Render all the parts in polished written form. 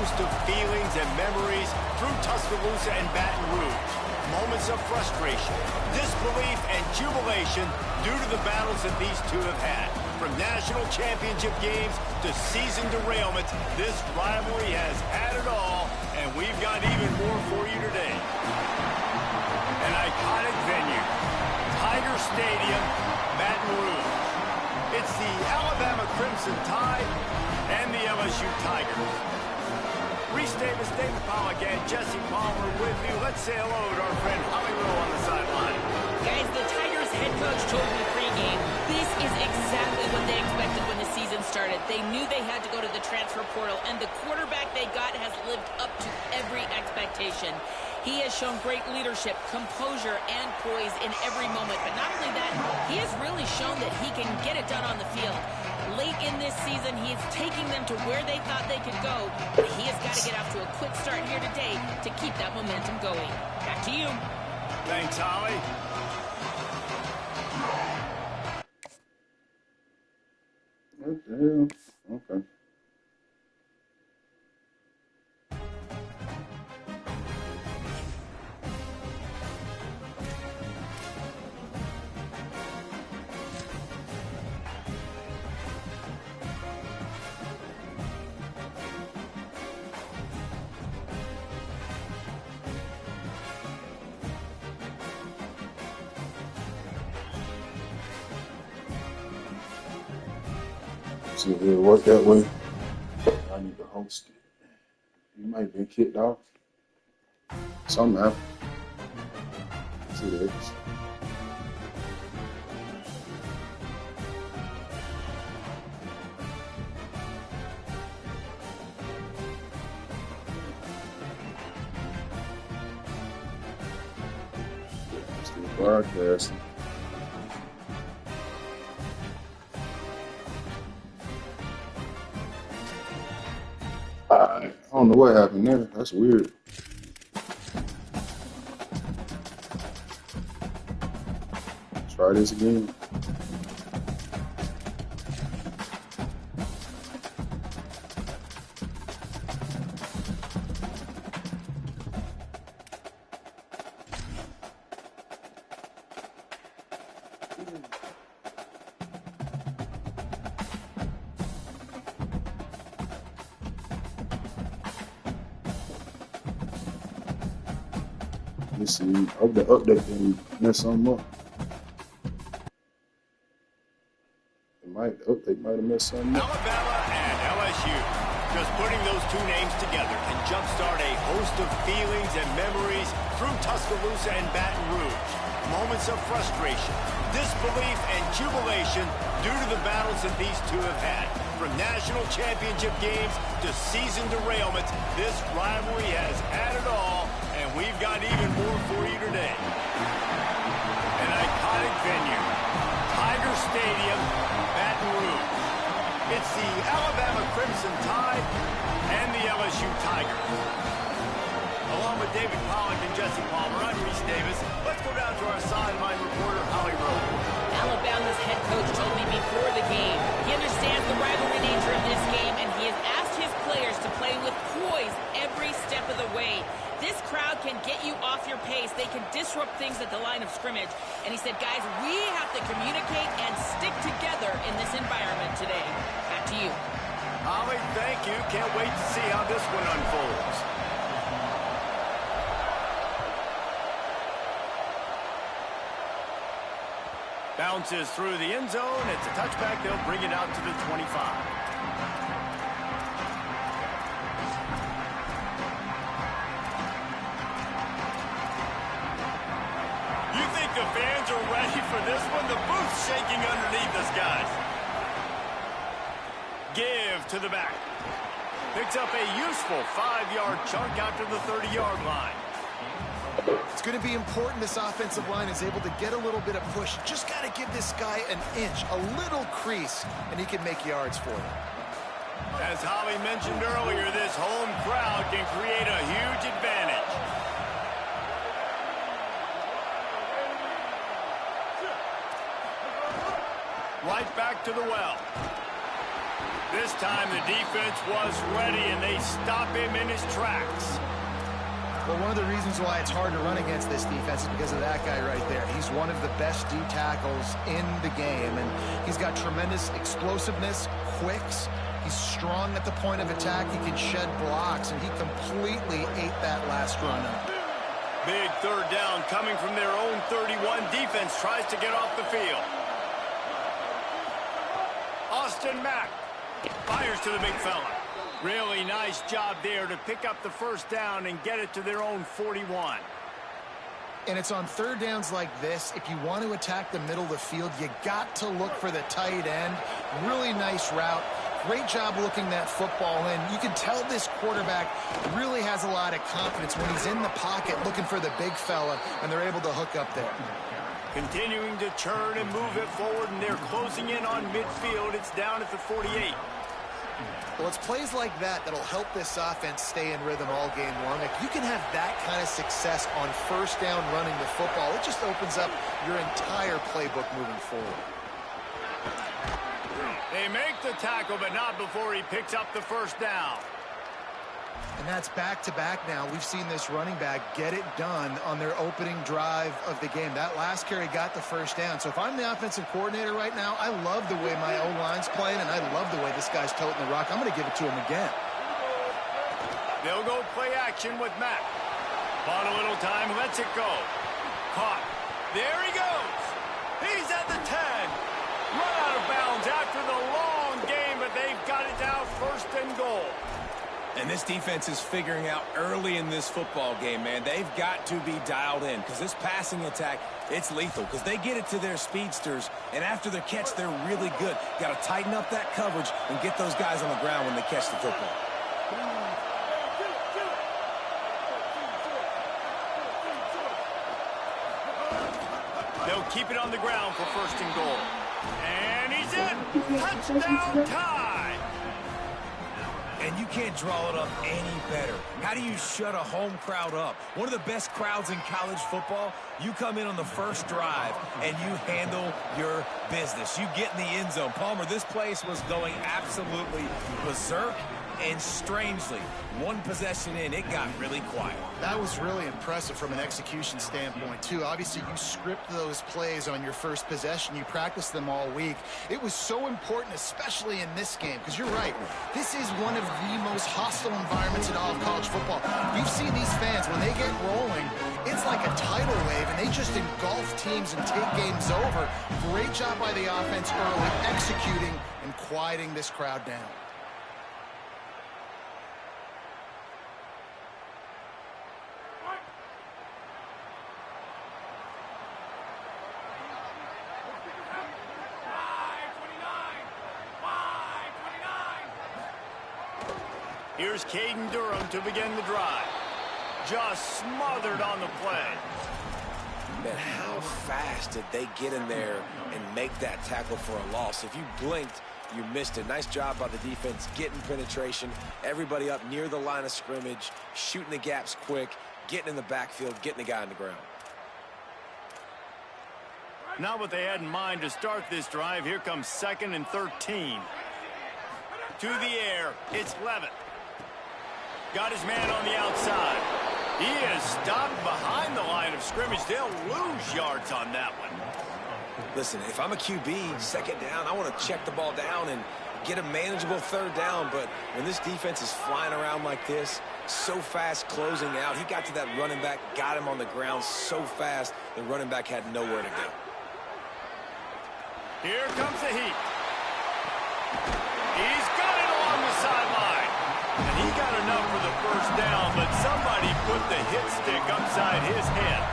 host of feelings and memories through Tuscaloosa and Baton Rouge. Moments of frustration, disbelief, and jubilation due to the battles that these two have had. From national championship games to season derailments, this rivalry has had it all, and we've got even more for you today. An iconic venue, Tiger Stadium, Baton Rouge. It's the Alabama Crimson Tide and the LSU Tigers. Reese Davis, David Pollack, and Jesse Palmer with you. Let's say hello to our friend Holly Rowe on the sideline. Guys, the Tigers head coach told me pregame, this is exactly what they expected when the season started. They knew they had to go to the transfer portal, and the quarterback they got has lived up to every expectation. He has shown great leadership, composure, and poise in every moment. But not only that, he has really shown that he can get it done on the field. Late in this season, he is taking them to where they thought they could go. But he has got to get off to a quick start here today to keep that momentum going. Back to you. Thanks, Holly. What the hell? Okay. See if it'll work that way. I need to host it. You might have been kicked off. Something happened. See this. Still broadcasting. I don't know what happened there. That's weird. Try this again. Let's see. I hope the update didn't mess something up. The update might have messed something up. Alabama and LSU. Just putting those two names together can jumpstart a host of feelings and memories through Tuscaloosa and Baton Rouge. Moments of frustration, disbelief, and jubilation due to the battles that these two have had. From national championship games to season derailments, this rivalry has had it all, and we've got even more for you today. An iconic venue, Tiger Stadium, Baton Rouge. It's the Alabama Crimson Tide and the LSU Tigers. Along with David Pollack and Jesse Palmer, I'm Reese Davis. Let's go down to our sideline reporter, Holly Rowe. Alabama's head coach told me before the game, he understands the rivalry nature of this game, and he has asked his players to play with poise every step of the way. This crowd can get you off your pace. They can disrupt things at the line of scrimmage. And he said, guys, we have to communicate and stick together in this environment today. Back to you. Holly, thank you. Can't wait to see how this one unfolds. Bounces through the end zone. It's a touchback. They'll bring it out to the 25. The fans are ready for this one. The booth's shaking underneath us, guys. Give to the back. Picks up a useful 5-yard chunk out to the 30-yard line. It's going to be important this offensive line is able to get a little bit of push. Just got to give this guy an inch, a little crease, and he can make yards for you. As Holly mentioned earlier, this home crowd can create a huge advantage. Right back to the well. This time the defense was ready, and they stop him in his tracks. Well, one of the reasons why it's hard to run against this defense is because of that guy right there. He's one of the best D tackles in the game, and he's got tremendous explosiveness, quicks. He's strong at the point of attack. He can shed blocks, and he completely ate that last run up. Big third down coming from their own 31. Defense tries to get off the field. Austin Mack fires to the big fella. Really nice job there to pick up the first down and get it to their own 41. And it's on third downs like this, if you want to attack the middle of the field, you got to look for the tight end. Really nice route. Great job looking that football in. You can tell this quarterback really has a lot of confidence when he's in the pocket looking for the big fella, and they're able to hook up there. Continuing to churn and move it forward, and they're closing in on midfield. It's down at the 48. Well, it's plays like that that'll help this offense stay in rhythm all game long. If you can have that kind of success on first down running the football, it just opens up your entire playbook moving forward. They make the tackle, but not before he picks up the first down. And that's back-to-back now. We've seen this running back get it done on their opening drive of the game. That last carry got the first down. So if I'm the offensive coordinator right now, I love the way my O-line's playing, and I love the way this guy's toting the rock. I'm going to give it to him again. They'll go play action with Matt. On a little time, lets it go. Caught. There he goes. He's at the 10. Run out of bounds after the long game, but they've got it now first and goal. And this defense is figuring out early in this football game, man. They've got to be dialed in because this passing attack, it's lethal because they get it to their speedsters, and after their catch, they're really good. Got to tighten up that coverage and get those guys on the ground when they catch the football. They'll keep it on the ground for first and goal. And he's in. Touchdown time. And you can't draw it up any better. How do you shut a home crowd up? One of the best crowds in college football, you come in on the first drive and you handle your business. You get in the end zone. Palmer, this place was going absolutely berserk, and strangely, one possession in, it got really quiet. That was really impressive from an execution standpoint, too. Obviously, you script those plays on your first possession. You practice them all week. It was so important, especially in this game, because you're right. This is one of the most hostile environments in all of college football. You've seen these fans, when they get rolling, it's like a tidal wave, and they just engulf teams and take games over. Great job by the offense early, executing and quieting this crowd down. Here's Caden Durham to begin the drive. Just smothered on the play. Man, how fast did they get in there and make that tackle for a loss? If you blinked, you missed it. Nice job by the defense getting penetration. Everybody up near the line of scrimmage, shooting the gaps quick, getting in the backfield, getting the guy on the ground. Not what they had in mind to start this drive. Here comes 2nd and 13. To the air, it's Levitt. Got his man on the outside. He is stopped behind the line of scrimmage. They'll lose yards on that one. Listen, if I'm a QB, second down, I want to check the ball down and get a manageable third down. But when this defense is flying around like this, so fast closing out, he got to that running back, got him on the ground so fast, the running back had nowhere to go. Here comes the heat. He's got it along the sideline. And he got enough for the first down, but somebody put the hit stick upside his head.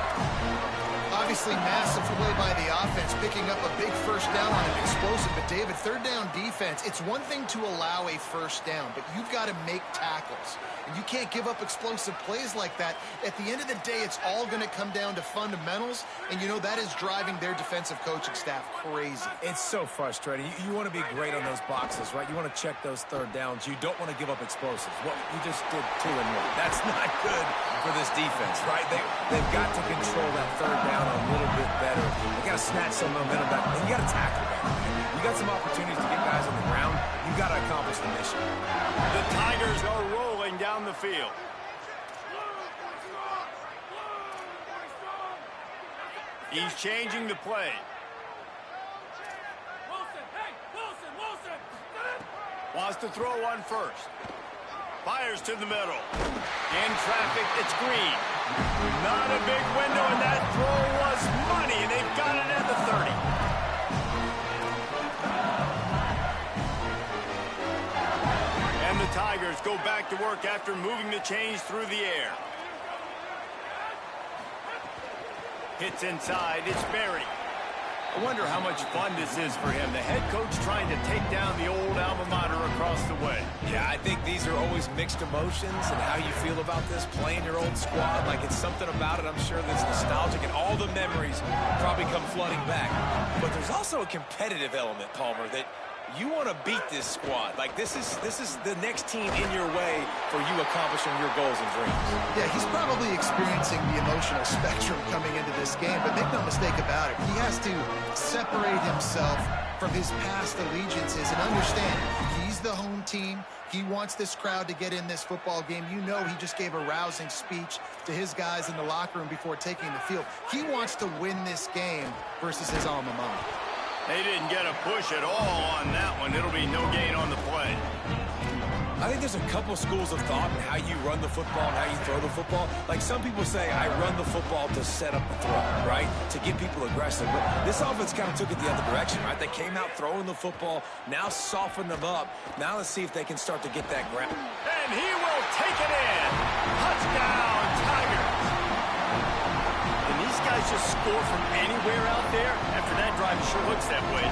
Obviously, massive play by the offense, picking up a big first down on an explosive. But, David, third down defense, it's one thing to allow a first down, but you've got to make tackles. And you can't give up explosive plays like that. At the end of the day, it's all going to come down to fundamentals, and, you know, that is driving their defensive coaching staff crazy. It's so frustrating. You want to be great on those boxes, right? You want to check those third downs. You don't want to give up explosives. Well, you just did 2 and 1. That's not good for this defense, right? They've got to control that third down a little bit better. They got to snatch some momentum back, and you got to tackle that. You got some opportunities to get guys on the ground. You You got to accomplish the mission. The Tigers are rolling down the field. He's changing the play. Wants to throw one first. Fires to the middle. In traffic, it's Green. Not a big window, and that throw was money, and they've got it at the 30. And the Tigers go back to work after moving the chains through the air. Hits inside, it's Berry. I wonder how much fun this is for him. The head coach trying to take down the old alma mater across the way. Yeah, I think these are always mixed emotions and how you feel about this, playing your old squad. Like, it's something about it, I'm sure, that's nostalgic, and all the memories probably come flooding back. But there's also a competitive element, Palmer, that you want to beat this squad. Like, this is the next team in your way for you accomplishing your goals and dreams. Yeah, he's probably experiencing the emotional spectrum coming into this game, but make no mistake about it, he has to separate himself from his past allegiances and understand he's the home team. He wants this crowd to get in this football game. You know, he just gave a rousing speech to his guys in the locker room before taking the field. He wants to win this game versus his alma mater. They didn't get a push at all on that one. It'll be no gain on the play. I think there's a couple schools of thought in how you run the football and how you throw the football. Like, some people say, I run the football to set up the throw, right? To get people aggressive. But this offense kind of took it the other direction, right? They came out throwing the football, now softened them up. Now let's see if they can start to get that ground. And he will take it in. Touchdown, Tigers. And these guys just score from anywhere out there. After that drive, it sure looks that way.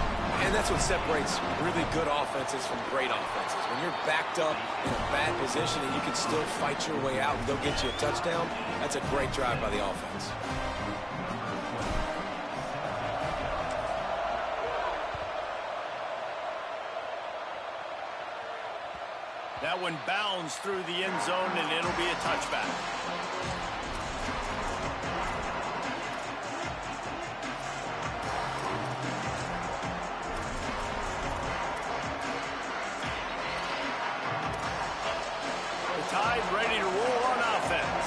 And that's what separates really good offenses from great offenses. When you're backed up in a bad position and you can still fight your way out and go get you a touchdown, that's a great drive by the offense. That one bounds through the end zone, and it'll be a touchback. Ready to roll on offense.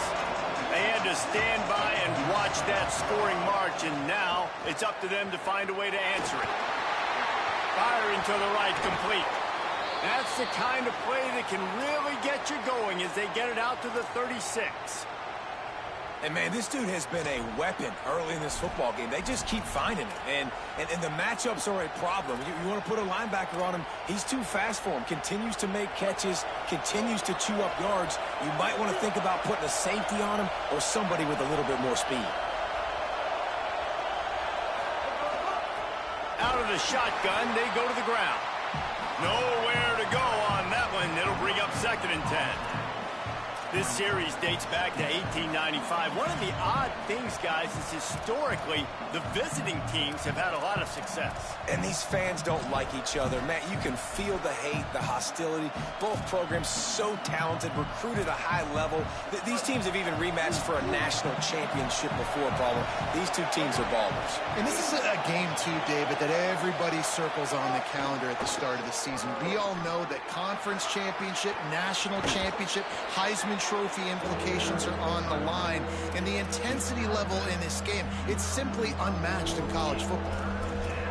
They had to stand by and watch that scoring march, and now it's up to them to find a way to answer it. Firing to the right, complete. That's the kind of play that can really get you going as they get it out to the 36. And, man, this dude has been a weapon early in this football game. They just keep finding it. And the matchups are a problem. You want to put a linebacker on him, he's too fast for him. Continues to make catches, continues to chew up yards. You might want to think about putting a safety on him or somebody with a little bit more speed. Out of the shotgun, they go to the ground. Nowhere to go on that one. It'll bring up 2nd and 10. This series dates back to 1895. One of the odd things, guys, is historically the visiting teams have had a lot of success. And these fans don't like each other. Matt, you can feel the hate, the hostility. Both programs so talented, recruited at a high level. These teams have even rematched for a national championship before, Paulo. These two teams are ballers. And this is a game, too, David, that everybody circles on the calendar at the start of the season. We all know that conference championship, national championship, Heisman Trophy implications are on the line, and the intensity level in this game, it's simply unmatched in college football.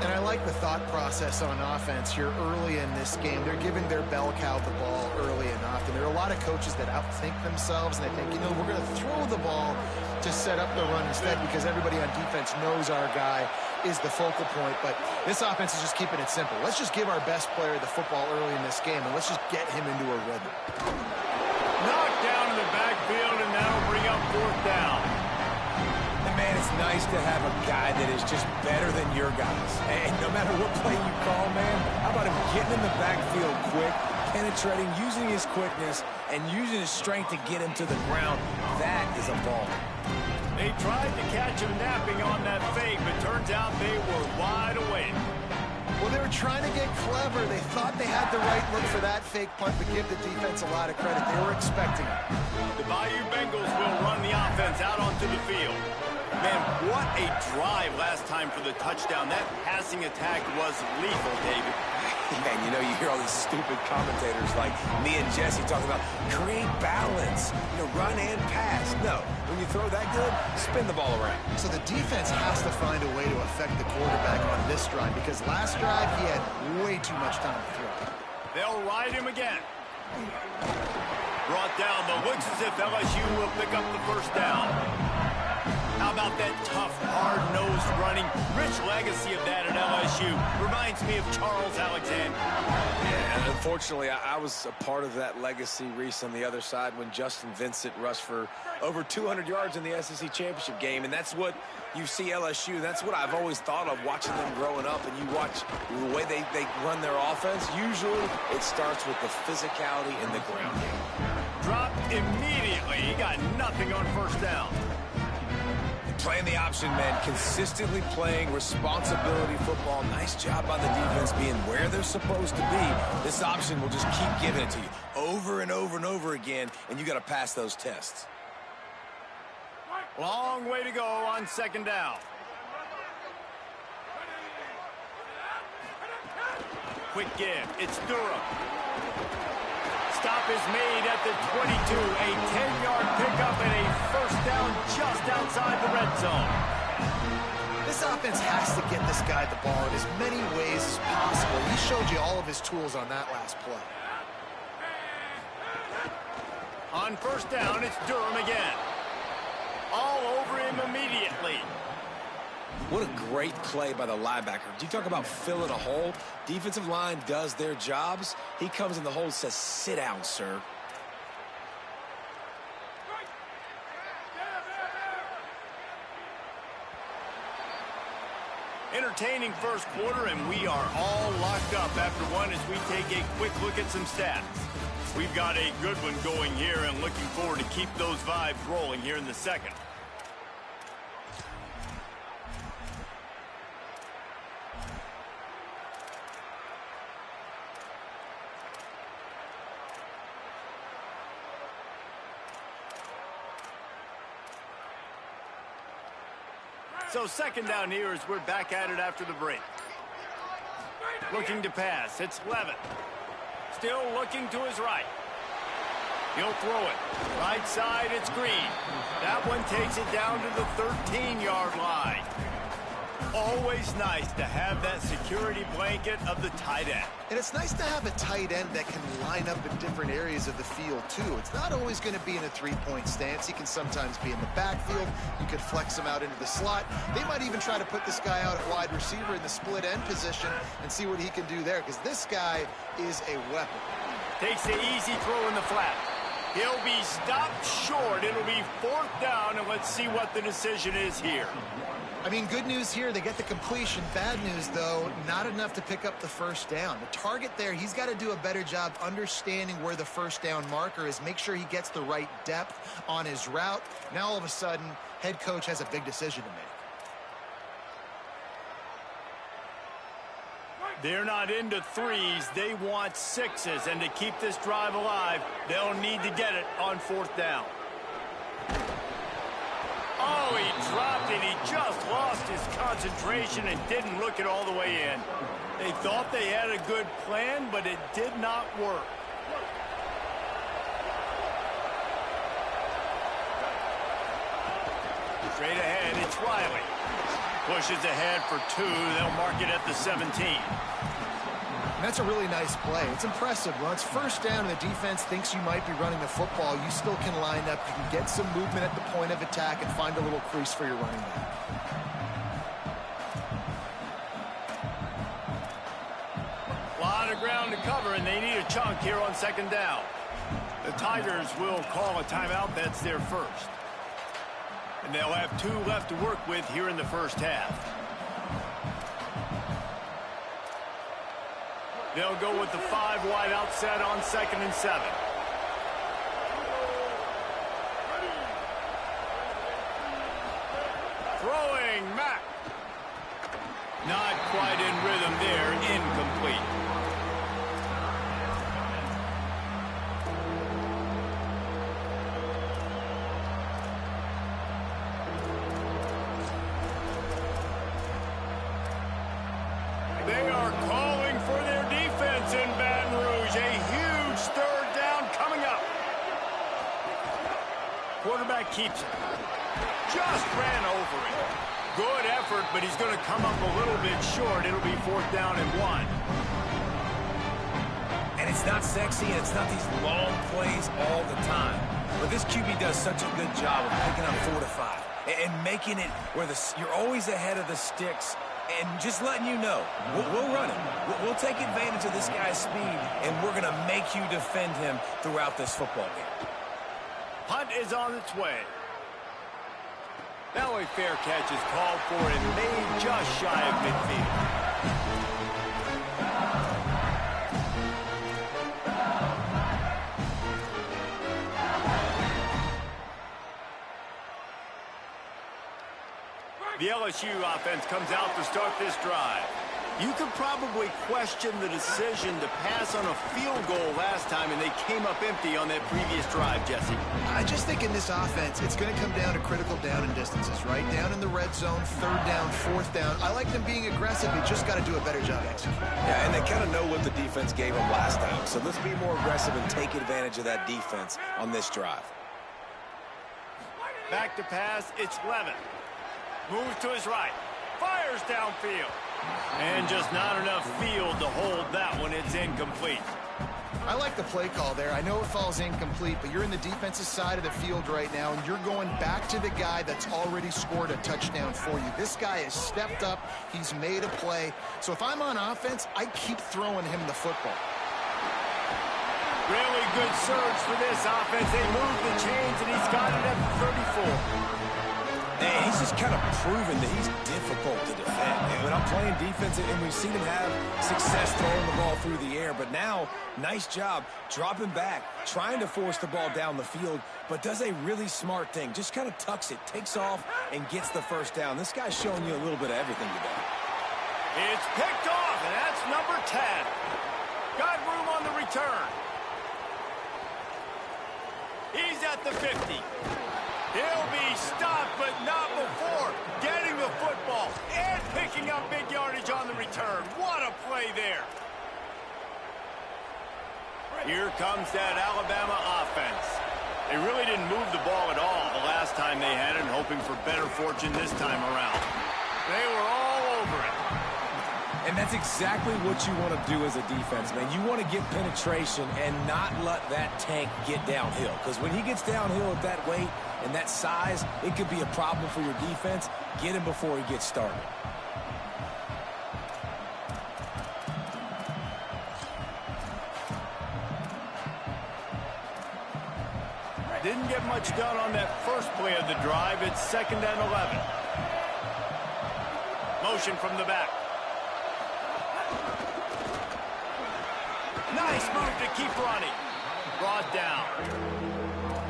And I like the thought process on offense here early in this game. They're giving their bell cow the ball early and often. There are a lot of coaches that outthink themselves, and they think, you know, we're going to throw the ball to set up the run instead because everybody on defense knows our guy is the focal point. But this offense is just keeping it simple. Let's just give our best player the football early in this game, and let's just get him into a rhythm. Knocked down in the backfield, and that'll bring up 4th down. And, man, it's nice to have a guy that is just better than your guys. And no matter what play you call, man, how about him getting in the backfield quick, penetrating, using his quickness, and using his strength to get him to the ground? That is a ball. They tried to catch him napping on that fake, but turns out they were wide awake. Well, they were trying to get clever. They thought they had the right look for that fake punt, but give the defense a lot of credit. They were expecting it. The Bayou Bengals will run the offense out onto the field. Man, what a drive last time for the touchdown. That passing attack was lethal, David. Yeah, and you know, you hear all these stupid commentators like me and Jesse talking about create balance, run and pass. No, when you throw that good, spin the ball around. So the defense has to find a way to affect the quarterback on this drive because last drive he had way too much time to throw. They'll ride him again. Brought down, but looks as if LSU will pick up the first down. How about that tough, hard-nosed running? Rich legacy of that at LSU. Reminds me of Charles Alexander. Yeah, and unfortunately, I was a part of that legacy, Reese, on the other side when Justin Vincent rushed for over 200 yards in the SEC championship game, and that's what you see LSU. That's what I've always thought of watching them growing up, and you watch the way they run their offense. Usually, it starts with the physicality in the ground game. Dropped immediately. He got nothing on first down. Playing the option, man, consistently playing responsibility football. Nice job by the defense being where they're supposed to be. This option will just keep giving it to you over and over and over again, and you got to pass those tests. Long way to go on second down. Quick give. It's Durham. Stop is made at the 22. A 10-yard pickup and a first down just outside the red zone. This offense has to get this guy the ball in as many ways as possible. He showed you all of his tools on that last play. On first down, it's Durham again. All over him immediately. What a great play by the linebacker. Do you talk about filling a hole? Defensive line does their jobs. He comes in the hole and says, sit down, sir. Entertaining first quarter, and we are all locked up after one as we take a quick look at some stats. We've got a good one going here and looking forward to keep those vibes rolling here in the second. So second down here as we're back at it after the break. Looking to pass. It's Levin. Still looking to his right. He'll throw it. Right side, it's Green. That one takes it down to the 13-yard line. Always nice to have that security blanket of the tight end. And it's nice to have a tight end that can line up in different areas of the field, too. It's not always going to be in a three-point stance. He can sometimes be in the backfield. You could flex him out into the slot. They might even try to put this guy out at wide receiver in the split end position and see what he can do there, because this guy is a weapon. Takes the easy throw in the flat. He'll be stopped short. It'll be fourth down, and let's see what the decision is here. I mean, good news here, they get the completion. Bad news, though, not enough to pick up the first down. The target there, he's got to do a better job understanding where the first down marker is, make sure he gets the right depth on his route. Now, all of a sudden, head coach has a big decision to make. They're not into threes. They want sixes, and to keep this drive alive, they'll need to get it on fourth down. Oh, he dropped it. He just lost his concentration and didn't look it all the way in. They thought they had a good plan, but it did not work. Straight ahead, it's Riley. Pushes ahead for two. They'll mark it at the 17. And that's a really nice play. It's impressive. Well, it's first down and the defense thinks you might be running the football. You still can line up. You can get some movement at the point of attack and find a little crease for your running back. A lot of ground to cover, and they need a chunk here on second down. The Tigers will call a timeout. That's their first. And they'll have two left to work with here in the first half. They'll go with the 5 wide out set on 2nd and 7. Throwing, Mack. Not quite in rhythm there, incomplete. They are calling for their defense in Baton Rouge. A huge third down coming up. Quarterback keeps it. Just ran over it. Good effort, but he's going to come up a little bit short. It'll be 4th down and 1. And it's not sexy, and it's not these long plays all the time. But this QB does such a good job of picking up 4 to 5 and making it where you're always ahead of the sticks and just letting you know, we'll run it. We'll take advantage of this guy's speed, and we're going to make you defend him throughout this football game. Punt is on its way. Now a fair catch is called for and made just shy of midfield. The LSU offense comes out to start this drive. You could probably question the decision to pass on a field goal last time, and they came up empty on that previous drive, Jesse. I just think in this offense, it's going to come down to critical down and distances, right? Down in the red zone, 3rd down, 4th down. I like them being aggressive. They just got to do a better job executing. Yeah, and they kind of know what the defense gave them last time. So let's be more aggressive and take advantage of that defense on this drive. Back to pass, it's Levin. Moves to his right. Fires downfield. And just not enough field to hold that one. It's incomplete. I like the play call there. I know it falls incomplete, but you're in the defensive side of the field right now, and you're going back to the guy that's already scored a touchdown for you. This guy has stepped up. He's made a play. So if I'm on offense, I keep throwing him the football. Really good surge for this offense. They move the chains, and he's got it at 34. And he's just kind of proven that he's difficult to defend. And when I'm playing defense, and we've seen him have success throwing the ball through the air, but now, nice job dropping back, trying to force the ball down the field, but does a really smart thing. Just kind of tucks it, takes off, and gets the 1st down. This guy's showing you a little bit of everything today. It's picked off, and that's number 10. Got room on the return. He's at the 50. He'll be stopped, but not before getting the football and picking up big yardage on the return. What a play there. Here comes that Alabama offense. They really didn't move the ball at all the last time they had it, hoping for better fortune this time around. They were all over it. And that's exactly what you want to do as a defense, man. You want to get penetration and not let that tank get downhill. Because when he gets downhill at that weight and that size, it could be a problem for your defense. Get him before he gets started. Didn't get much done on that first play of the drive. It's 2nd and 11. Motion from the back. Nice move to keep running. Brought down.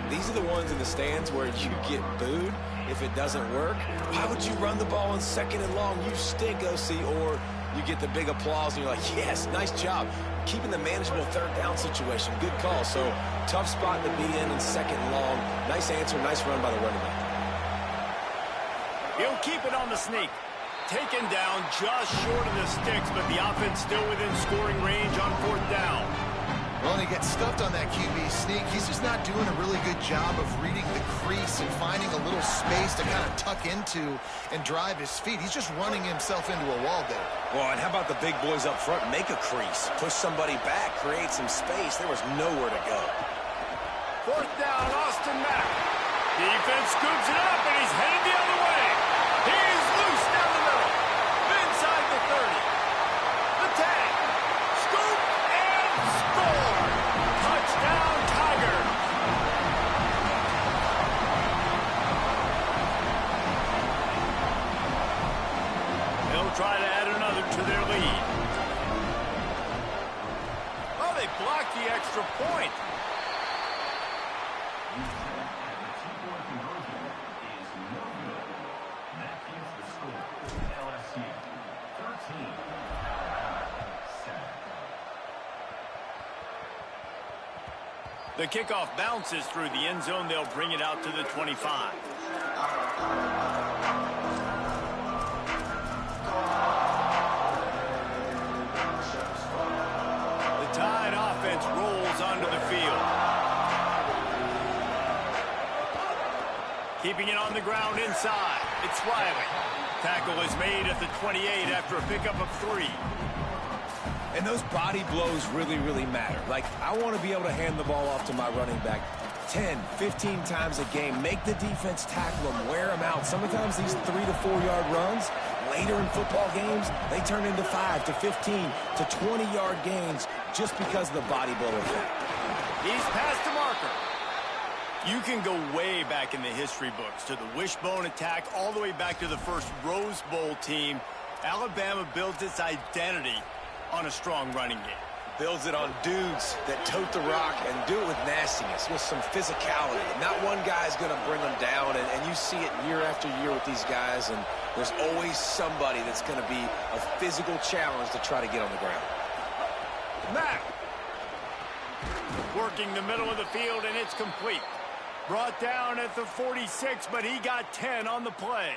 These are the ones in the stands where you get booed if it doesn't work. Why would you run the ball on 2nd and long? You stink, OC. Or you get the big applause and you're like, yes, nice job. Keeping the manageable 3rd down situation. Good call. So tough spot to be in 2nd and long. Nice answer, nice run by the running back. He'll keep it on the sneak. Taken down just short of the sticks, but the offense still within scoring range on 4th down. Well, and he gets stuffed on that QB sneak. He's just not doing a really good job of reading the crease and finding a little space to kind of tuck into and drive his feet. He's just running himself into a wall there. Well, and how about the big boys up front? Make a crease. Push somebody back. Create some space. There was nowhere to go. 4th down, Austin Mack. Defense scoops it up, and he's headed the other way. He's loose down the middle. Inside the 30. The tag. Scoop and score. Touchdown, Tiger. They'll try to add another to their lead. Oh, they blocked the extra point. The kickoff bounces through the end zone. They'll bring it out to the 25. Keeping it on the ground inside. It's Riley. Tackle is made at the 28 after a pickup of 3. And those body blows really, really matter. Like, I want to be able to hand the ball off to my running back 10, 15 times a game. Make the defense tackle them, wear them out. Sometimes these 3 to 4 yard runs, later in football games, they turn into 5 to 15 to 20 yard gains just because of the body blow effect. He's past the marker. You can go way back in the history books to the wishbone attack all the way back to the first Rose Bowl team. Alabama built its identity on a strong running game. Builds it on dudes that tote the rock and do it with nastiness, with some physicality. Not one guy's going to bring them down, and you see it year after year with these guys, and there's always somebody that's going to be a physical challenge to try to get on the ground. Mack. Working the middle of the field, and it's complete. Brought down at the 46, but he got 10 on the play.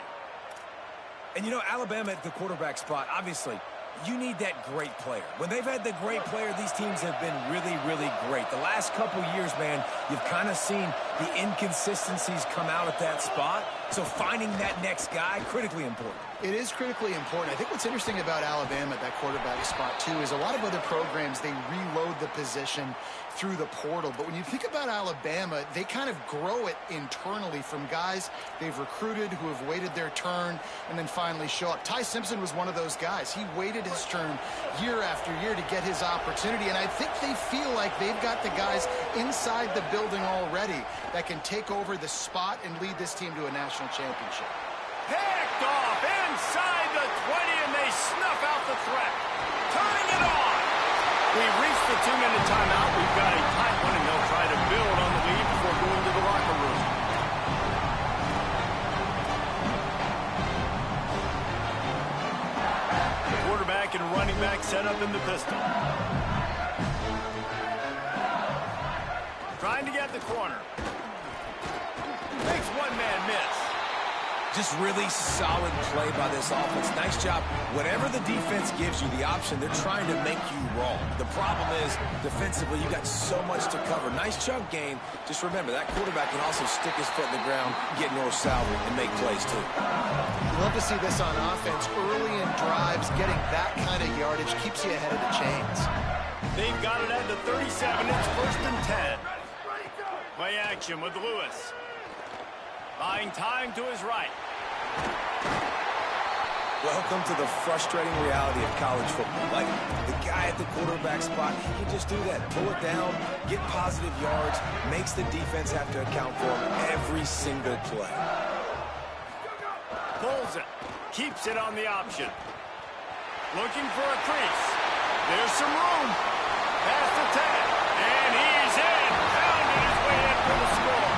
And, you know, Alabama at the quarterback spot, obviously, you need that great player. When they've had the great player, these teams have been really, really great. The last couple years, man, you've kind of seen the inconsistencies come out at that spot. So finding that next guy, critically important. It is critically important. I think what's interesting about Alabama at that quarterback spot, too, is a lot of other programs, they reload the position through the portal. But when you think about Alabama, they kind of grow it internally from guys they've recruited who have waited their turn and then finally show up. Ty Simpson was one of those guys. He waited his turn year after year to get his opportunity. And I think they feel like they've got the guys inside the building already that can take over the spot and lead this team to a national championship. Picked off inside the 20, and they snuff out the threat. Turning it on. We've reached the 2-minute timeout. We've got a tight one, and they'll try to build on the lead before going to the locker room. The quarterback and running back set up in the pistol. Trying to get the corner. Makes one man miss. Just really solid play by this offense. Nice job. Whatever the defense gives you the option, they're trying to make you wrong. The problem is, defensively, you got so much to cover. Nice chunk game. Just remember, that quarterback can also stick his foot in the ground, get north-south, and make plays, too. You love to see this on offense. Early in drives, getting that kind of yardage keeps you ahead of the chains. They've got it at the 37. It's 1st and 10. Play action with Lewis. Buying time to his right. Welcome to the frustrating reality of college football. Like, the guy at the quarterback spot, he can just do that. Pull it down, get positive yards, makes the defense have to account for him every single play. Pulls it. Keeps it on the option. Looking for a crease. There's some room. Past the 10. And he's in. Pounding his way in for the score.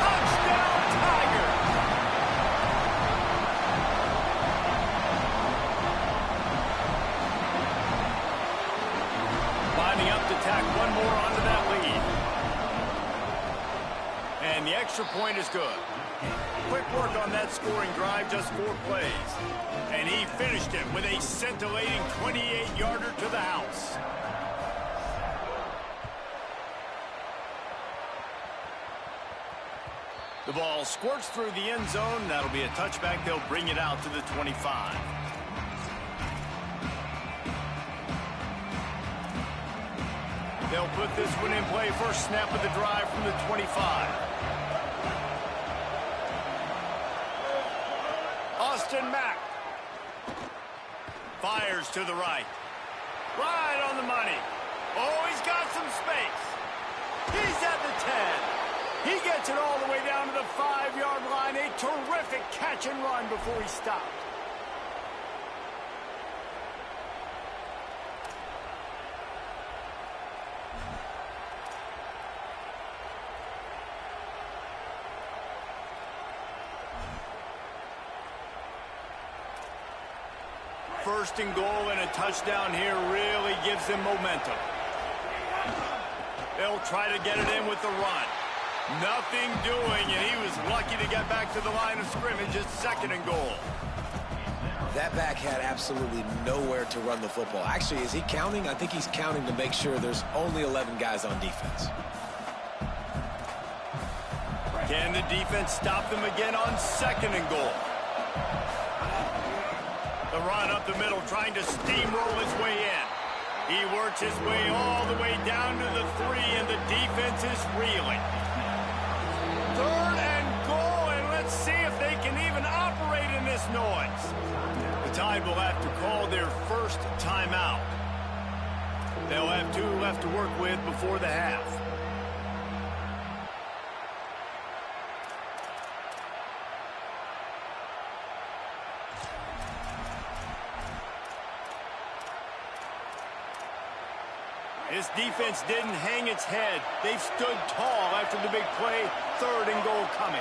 Touchdown, Tiger. Lining up to tack one more onto that lead. And the extra point is good. Quick work on that scoring drive, just 4 plays. And he finished it with a scintillating 28-yarder to the house. The ball squirts through the end zone. That'll be a touchback. They'll bring it out to the 25. They'll put this one in play. First snap of the drive from the 25. Austin Mack. Fires to the right. Right on the money. Oh, he's got some space. He's at the 10. He gets it all the way down to the 5-yard line. A terrific catch and run before he stopped. First and goal and a touchdown here really gives them momentum. They'll try to get it in with the run. Nothing doing, and he was lucky to get back to the line of scrimmage. It's 2nd and goal. That back had absolutely nowhere to run the football. Actually, is he counting? I think he's counting to make sure there's only 11 guys on defense. Can the defense stop them again on 2nd and goal? The run up the middle, trying to steamroll his way in. He works his way all the way down to the 3, and the defense is reeling. 3rd and goal, and let's see if they can even operate in this noise. The Tide will have to call their first timeout. They'll have 2 left to work with before the half. This defense didn't hang its head. They've stood tall after the big play. 3rd and goal coming.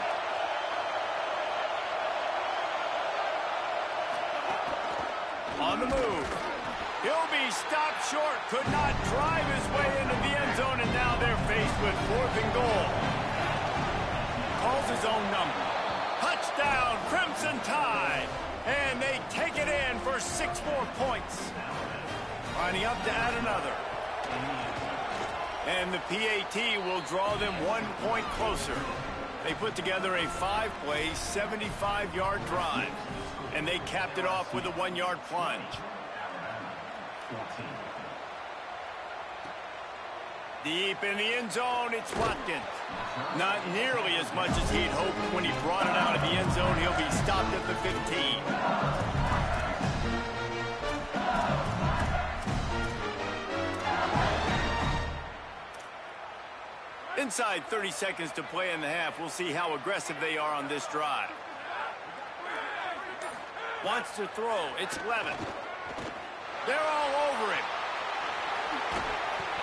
On the move. He'll be stopped short. Could not drive his way into the end zone, and now they're faced with 4th and goal. Calls his own number. Touchdown, Crimson Tide. And they take it in for 6 more points. Lining up to add another. And the PAT will draw them 1 point closer. They put together a 5-play, 75-yard drive. And they capped it off with a 1-yard plunge. Deep in the end zone, it's Watkins. Not nearly as much as he'd hoped when he brought it out of the end zone. He'll be stopped at the 15. Inside 30 seconds to play in the half. We'll see how aggressive they are on this drive. Wants to throw. It's Levin. They're all over him.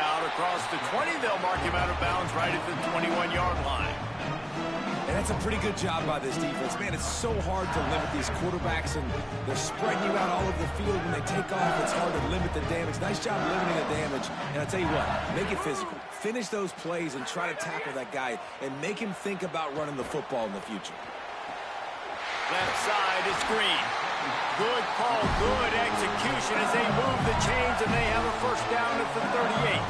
Out across the 20. They'll mark him out of bounds right at the 21-yard line. And that's a pretty good job by this defense. Man, it's so hard to limit these quarterbacks, and they're spreading you out all over the field. When they take off, it's hard to limit the damage. Nice job limiting the damage. And I'll tell you what, make it physical. Finish those plays and try to tackle that guy and make him think about running the football in the future. Left side is Green. Good call, good execution as they move the chains, and they have a first down at the 38.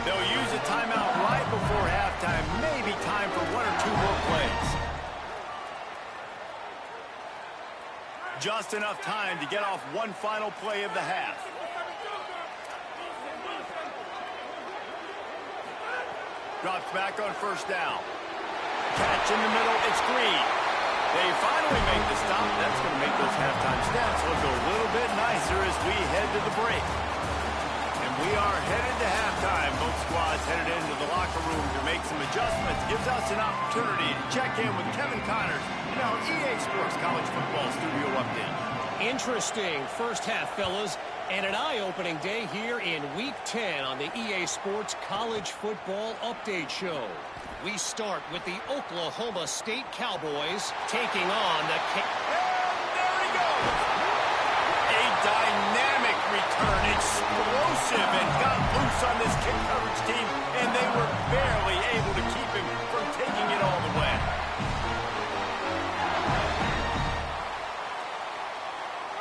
They'll use a timeout right before halftime. Maybe time for 1 or 2 more plays. Just enough time to get off one final play of the half. Drops back on first down. Catch in the middle, it's Green. They finally make the stop. That's going to make those halftime stats look a little bit nicer as we head to the break. And we are headed to halftime. Both squads headed into the locker room to make some adjustments. Gives us an opportunity to check in with Kevin Connors in our EA Sports College Football Studio Update. Interesting first half, fellas, and an eye-opening day here in Week 10 on the EA Sports College Football Update Show. We start with the Oklahoma State Cowboys taking on the... And there he goes! A dynamic return, explosive, and got loose on this kick coverage team, and they were barely able to keep him from taking it all the way.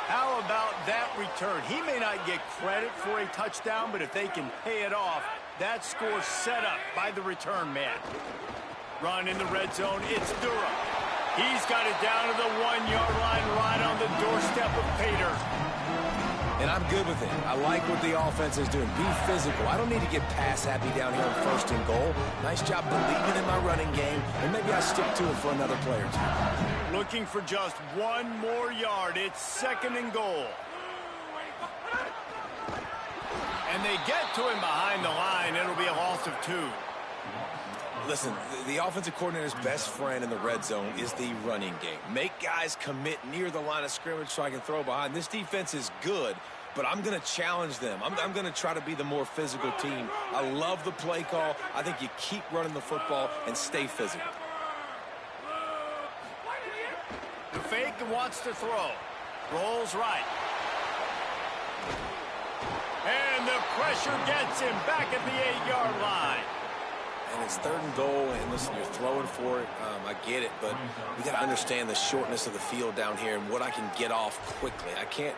How about that return? He may not get credit for a touchdown, but if they can pay it off, that score set up by the return man. Run in the red zone, it's Durham. He's got it down to the 1-yard line right on the doorstep of Pater. And I'm good with it. I like what the offense is doing. Be physical. I don't need to get pass happy down here on first and goal. Nice job believing in my running game, and maybe I stick to it for another play or two. Looking for just 1 more yard. It's 2nd and goal. And they get to him behind the line. It'll be a loss of 2. Listen, the offensive coordinator's best friend in the red zone is the running game. Make guys commit near the line of scrimmage so I can throw behind. This defense is good, but I'm going to challenge them. I'm going to try to be the more physical team. I love the play call. I think you keep running the football and stay physical. The fake wants to throw. Rolls right. And the pressure gets him back at the 8-yard line. And it's 3rd and goal, and listen, you're throwing for it. I get it, but we got to understand the shortness of the field down here and what I can get off quickly. I can't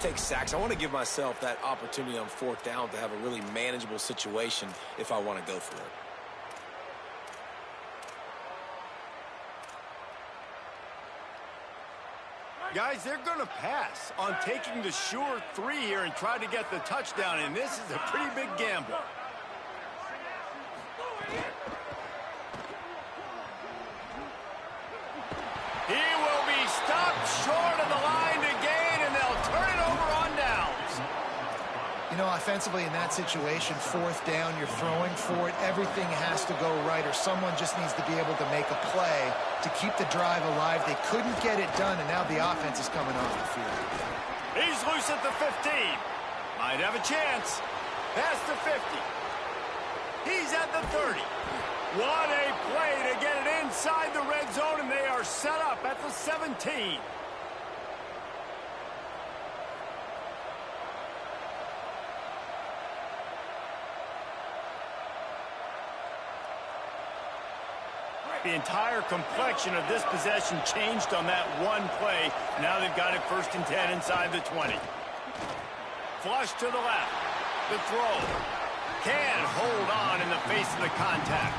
take sacks. I want to give myself that opportunity on 4th down to have a really manageable situation if I want to go for it. Guys, they're going to pass on taking the sure 3 here and try to get the touchdown, and this is a pretty big gamble. He will be stopped short of the line to gain, and they'll turn it over on downs. You know, offensively in that situation, 4th down, you're throwing for it. Everything has to go right, or someone just needs to be able to make a play to keep the drive alive. They couldn't get it done, and now the offense is coming off the field. He's loose at the 15. Might have a chance. Past the 50. He's at the 30. What a play to get it inside the red zone, and they are set up at the 17. The entire complexion of this possession changed on that one play. Now they've got it 1st and 10 inside the 20. Flush to the left. The throw. Can hold on in the face of the contact.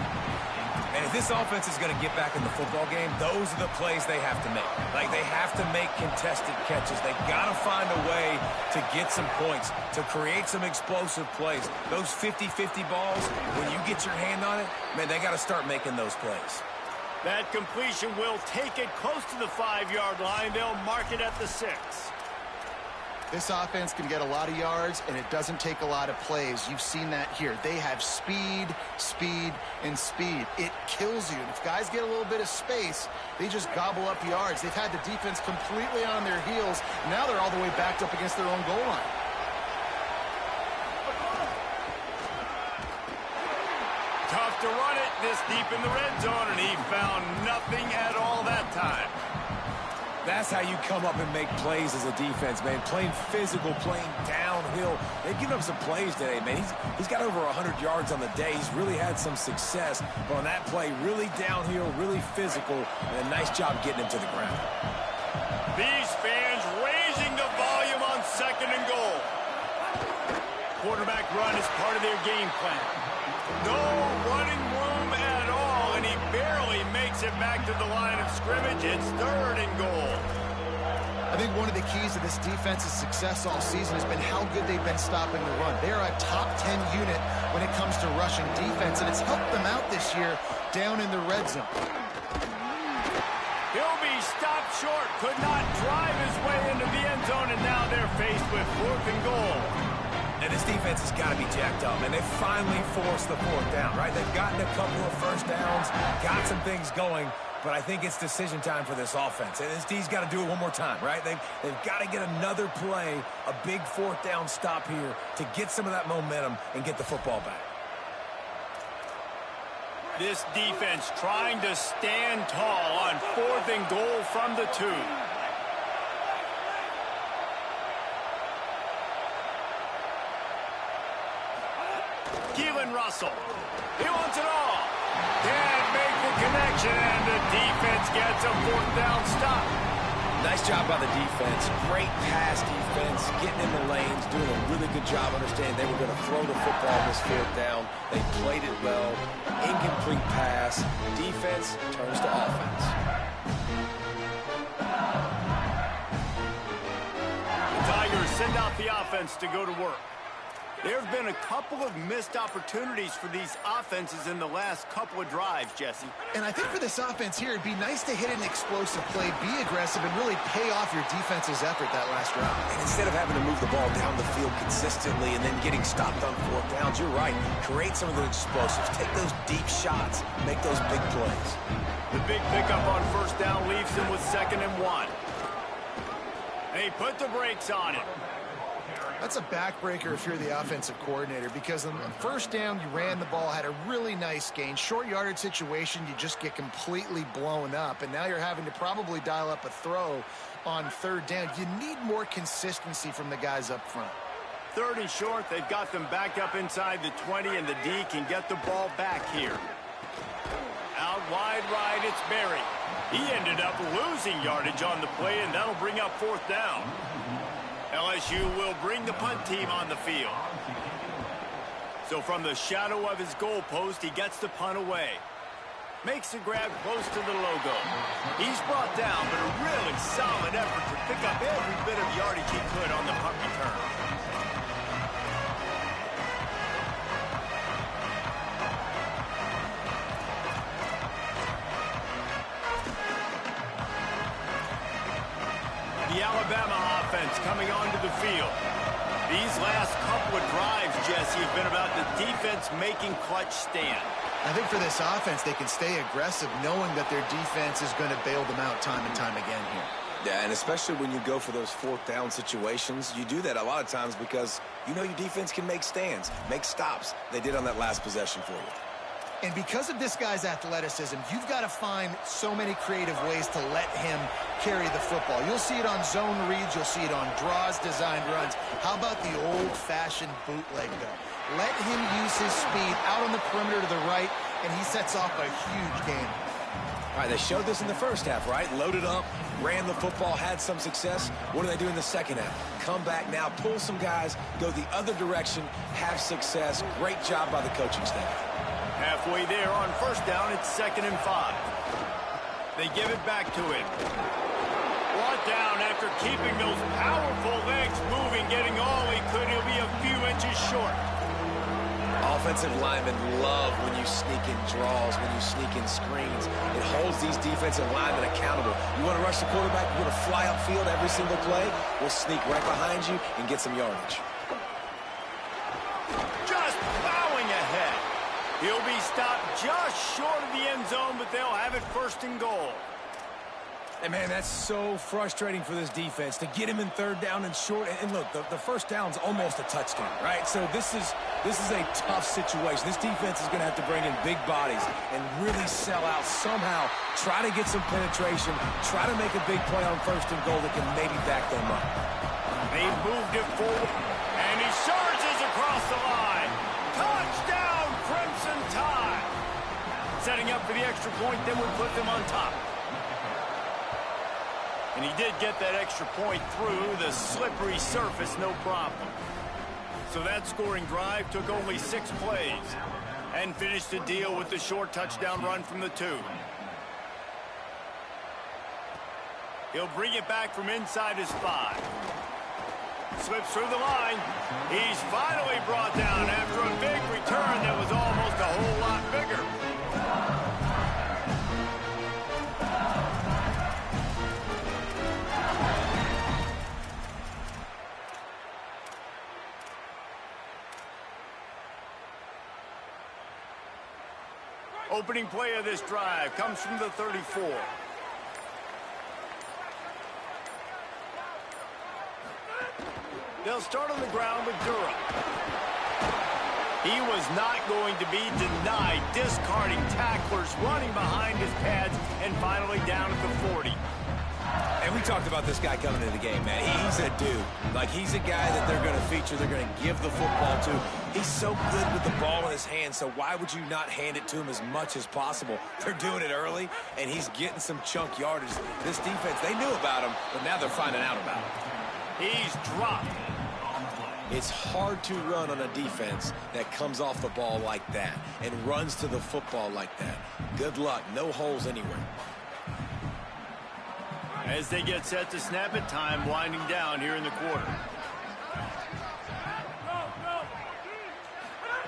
And if this offense is going to get back in the football game, those are the plays they have to make. Like, they have to make contested catches. They got to find a way to get some points, to create some explosive plays. Those 50-50 balls, when you get your hand on it, man, they got to start making those plays. That completion will take it close to the 5-yard line. They'll mark it at the 6. This offense can get a lot of yards, and it doesn't take a lot of plays. You've seen that here. They have speed, speed, and speed. It kills you. And if guys get a little bit of space, they just gobble up yards. They've had the defense completely on their heels. Now they're all the way backed up against their own goal line. Tough to run it this deep in the red zone, and he found nothing at all that time. That's how you come up and make plays as a defense, man. Playing physical, playing downhill. They've given up some plays today, man. He's got over 100 yards on the day. He's really had some success. But on that play, really downhill, really physical, and a nice job getting him to the ground. These fans raising the volume on 2nd and goal. Quarterback run is part of their game plan. No running room at all, and he barely makes it back to the line of scrimmage. It's 3rd and goal. I think one of the keys to this defense's success all season has been how good they've been stopping the run. They're a top 10 unit when it comes to rushing defense, and it's helped them out this year down in the red zone. He'll be stopped short, could not drive his way into the end zone, and now they're faced with 4th and goal. And this defense has got to be jacked up, and they've finally forced the 4th down, right? They've gotten a couple of 1st downs, got some things going, but I think it's decision time for this offense. And this D's got to do it one more time, right? They've got to get another play, a big 4th down stop here to get some of that momentum and get the football back. This defense trying to stand tall on 4th and goal from the 2. Russell. He wants it all. Can't make the connection, and the defense gets a 4th down stop. Nice job by the defense. Great pass defense, getting in the lanes, doing a really good job understanding they were going to throw the football on this 4th down. They played it well. Incomplete pass. Defense turns to offense. The Tigers send out the offense to go to work. There have been a couple of missed opportunities for these offenses in the last couple of drives, Jesse. And I think for this offense here, it'd be nice to hit an explosive play, be aggressive, and really pay off your defense's effort that last drive. And instead of having to move the ball down the field consistently and then getting stopped on 4th downs, you're right. Create some of those explosives. Take those deep shots. Make those big plays. The big pickup on 1st down leaves them with 2nd and 1. They put the brakes on it. That's a backbreaker if you're the offensive coordinator, because on the 1st down, you ran the ball, had a really nice gain. Short yardage situation, you just get completely blown up, and now you're having to probably dial up a throw on 3rd down. You need more consistency from the guys up front. 3rd and short, they've got them back up inside the 20, and the D can get the ball back here. Out wide right, it's Berry. He ended up losing yardage on the play, and that'll bring up 4th down. LSU will bring the punt team on the field. So from the shadow of his goalpost, he gets the punt away. Makes the grab close to the logo. He's brought down, but a really solid effort to pick up every bit of yardage he could on the punt return. The Alabama offense coming onto the field. These last couple of drives, Jesse, have been about the defense making clutch stand. I think for this offense, they can stay aggressive knowing that their defense is going to bail them out time and time again here. Yeah, and especially when you go for those fourth down situations, you do that a lot of times because you know your defense can make stands, make stops. They did on that last possession for you. And because of this guy's athleticism, you've got to find so many creative ways to let him carry the football. You'll see it on zone reads. You'll see it on draws, designed runs. How about the old-fashioned bootleg, though? Let him use his speed out on the perimeter to the right, and he sets off a huge game. All right, they showed this in the first half, right? Loaded up, ran the football, had some success. What do they do in the second half? Come back now, pull some guys, go the other direction, have success. Great job by the coaching staff. Halfway there on first down, it's 2nd and 5. They give it back to him. Brought down after keeping those powerful legs moving, getting all he could. He'll be a few inches short. Offensive linemen love when you sneak in draws, when you sneak in screens. It holds these defensive linemen accountable. You want to rush the quarterback, you want to fly upfield every single play, we'll sneak right behind you and get some yardage. Just plowing ahead. He'll be stopped just short of the end zone, but they'll have it 1st and goal. And, man, that's so frustrating for this defense to get him in 3rd down and short. And look, the first down's almost a touchdown, right? So this is a tough situation. This defense is going to have to bring in big bodies and really sell out somehow, try to get some penetration, try to make a big play on 1st and goal that can maybe back them up. They've moved it forward, and he surges across the line. Touchdown, Crimson Tide. Setting up for the extra point, then would put them on top. And he did get that extra point through the slippery surface, no problem. So that scoring drive took only 6 plays and finished the deal with the short touchdown run from the 2. He'll bring it back from inside his 5. Slips through the line. He's finally brought down after a big return that was almost a whole lot bigger. Opening play of this drive comes from the 34. They'll start on the ground with Durham. He was not going to be denied, discarding tacklers, running behind his pads, and finally down at the 40. And we talked about this guy coming into the game, man. He's a dude. Like, he's a guy that they're going to feature, they're going to give the football to. He's so good with the ball in his hand, so why would you not hand it to him as much as possible? They're doing it early, and he's getting some chunk yardage. This defense, they knew about him, but now they're finding out about him. He's dropped. It's hard to run on a defense that comes off the ball like that and runs to the football like that. Good luck. No holes anywhere. As they get set to snap it, time winding down here in the quarter.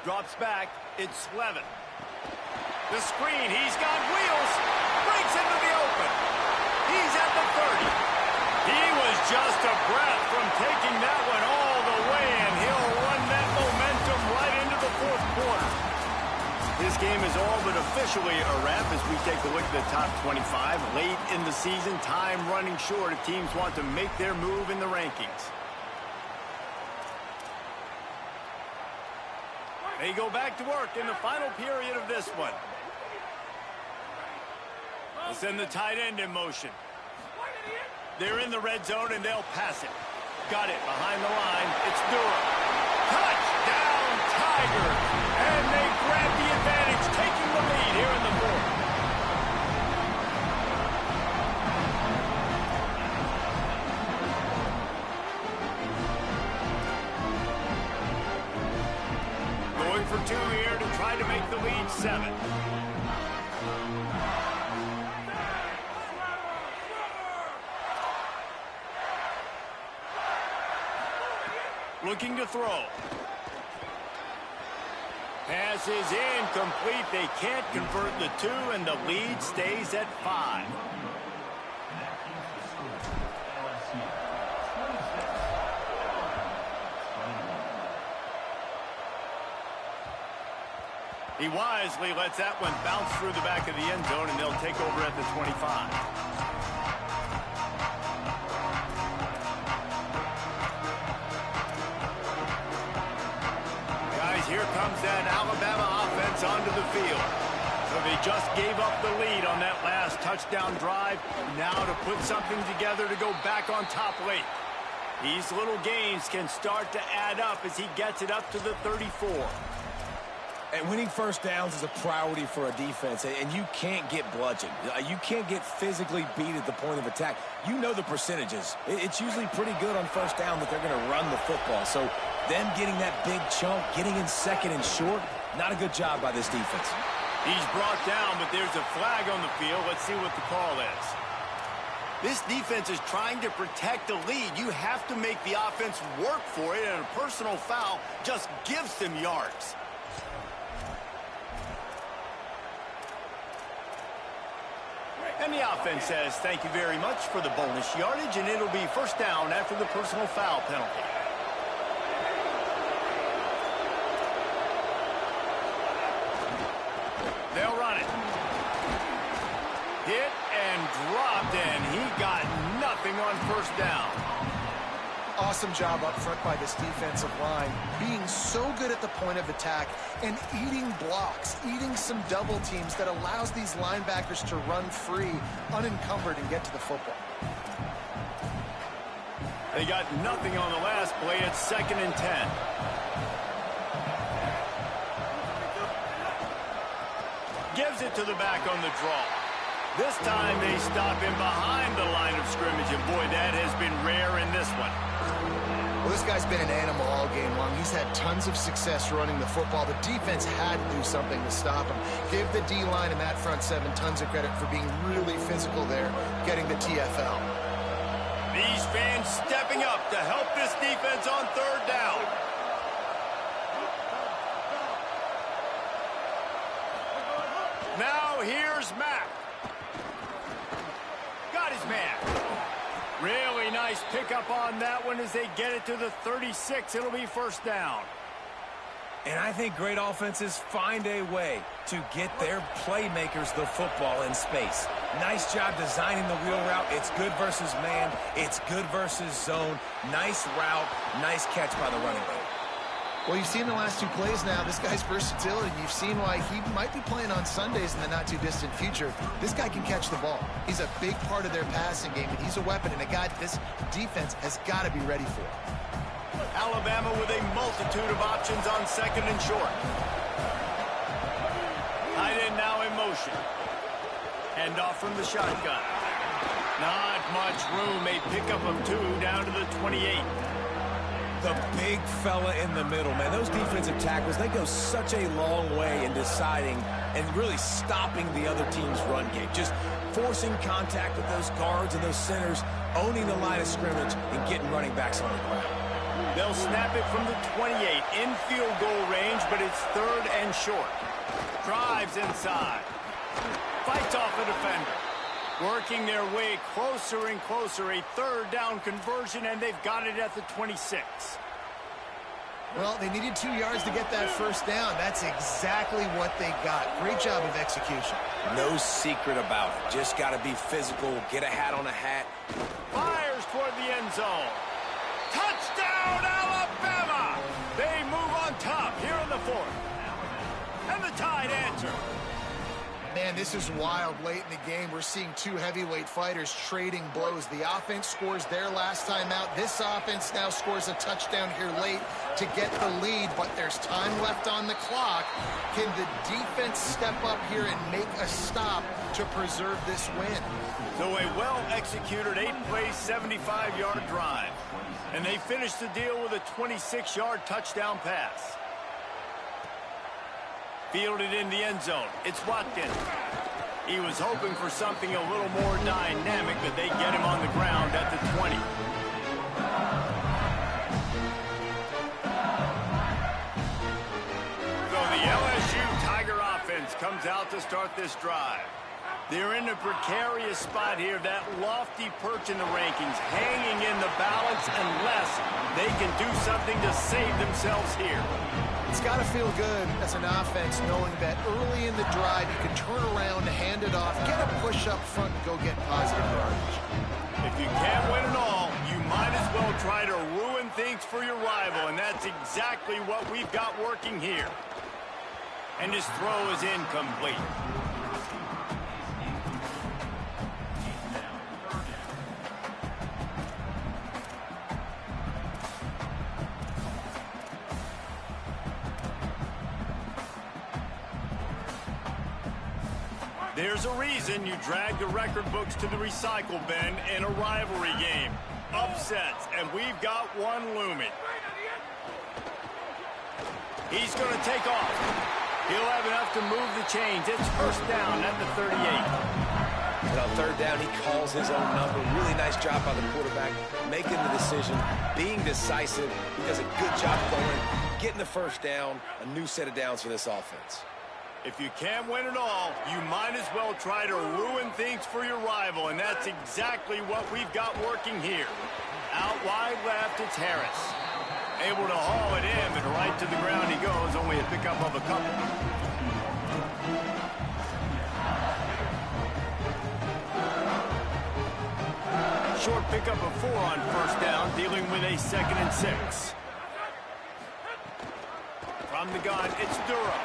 Drops back. It's Slevin. The screen. He's got wheels. Breaks into the open. He's at the 30. He was just a breath from taking that one all the way, and he'll run that momentum right into the 4th quarter. This game is all but officially a wrap as we take a look at the top 25. Late in the season, time running short if teams want to make their move in the rankings. They go back to work in the final period of this one. They'll send the tight end in motion. They're in the red zone, and they'll pass it. Got it behind the line. It's Durham. Touchdown, Tigers! And they grab the advantage, taking the lead here in the 4th. Going for 2 here to try to make the lead 7. Looking to throw. Pass is incomplete. They can't convert the 2, and the lead stays at 5. He wisely lets that one bounce through the back of the end zone, and they'll take over at the 25. Guys, here comes that Alabama offense onto the field. So they just gave up the lead on that last touchdown drive. Now to put something together to go back on top late. These little gains can start to add up as he gets it up to the 34. And winning first downs is a priority for a defense, and you can't get bludgeoned. You can't get physically beat at the point of attack. You know the percentages. It's usually pretty good on first down that they're going to run the football. So them getting that big chunk, getting in second and short, not a good job by this defense. He's brought down, but there's a flag on the field. Let's see what the call is. This defense is trying to protect the lead. You have to make the offense work for it, and a personal foul just gives them yards. And the offense says thank you very much for the bonus yardage, and it'll be first down after the personal foul penalty. They'll run it. Hit and dropped, and he got nothing on first down. Awesome job up front by this defensive line, being so good at the point of attack and eating blocks, eating some double teams that allows these linebackers to run free, unencumbered, and get to the football. They got nothing on the last play. It's 2nd and 10. Gives it to the back on the draw. This time they stop him behind the line of scrimmage, and boy, that has been rare in this one. Well, this guy's been an animal all game long. He's had tons of success running the football. The defense had to do something to stop him. Give the D-line and that front 7 tons of credit for being really physical there, getting the TFL. These fans stepping up to help this defense on 3rd down. Now here's Mack. Got his man. Really nice pickup on that one as they get it to the 36. It'll be first down. And I think great offenses find a way to get their playmakers the football in space. Nice job designing the wheel route. It's good versus man. It's good versus zone. Nice route. Nice catch by the running back. Well, you've seen the last 2 plays now. This guy's versatility. You've seen why he might be playing on Sundays in the not-too-distant future. This guy can catch the ball. He's a big part of their passing game, and he's a weapon and a guy this defense has got to be ready for. Alabama with a multitude of options on 2nd and short. Tight end now in motion. Hand off from the shotgun. Not much room. A pickup of 2 down to the 28. The big fella in the middle, man. Those defensive tackles, they go such a long way in deciding and really stopping the other team's run game. Just forcing contact with those guards and those centers, owning the line of scrimmage, and getting running backs on the ground. They'll snap it from the 28 in field goal range, but it's 3rd and short. Drives inside. Fights off a defender. Working their way closer and closer. A 3rd down conversion, and they've got it at the 26. Well, they needed 2 yards to get that first down. That's exactly what they got. Great job of execution. No secret about it. Just got to be physical, get a hat on a hat. Fires toward the end zone. Touchdown, Alabama! They move on top here in the 4th. And the Tide answer. Man, this is wild late in the game. We're seeing 2 heavyweight fighters trading blows. The offense scores their last time out. This offense now scores a touchdown here late to get the lead, but there's time left on the clock. Can the defense step up here and make a stop to preserve this win? So a well-executed 8-play, 75-yard drive. And they finish the deal with a 26-yard touchdown pass. Fielded in the end zone. It's Watkins. He was hoping for something a little more dynamic, but they get him on the ground at the 20. comes out to start this drive. They're in a precarious spot here, that lofty perch in the rankings, hanging in the balance unless they can do something to save themselves here. It's got to feel good as an offense knowing that early in the drive you can turn around, hand it off, get a push up front, and go get positive yardage. If you can't win it all, you might as well try to ruin things for your rival, and that's exactly what we've got working here. And his throw is incomplete. There's a reason you drag the record books to the recycle bin in a rivalry game. Upsets, and we've got one looming. He's going to take off. He'll have enough to move the chains. It's first down at the 38. And on third down, he calls his own number. Really nice job by the quarterback, making the decision, being decisive. He does a good job going, getting the first down, a new set of downs for this offense. If you can't win it all, you might as well try to ruin things for your rival, and that's exactly what we've got working here. Out wide left, it's Harris. Able to haul it in, but right to the ground he goes, only a pickup of a couple. Short pickup of 4 on first down, dealing with a 2nd and 6. From the gun, it's Durham.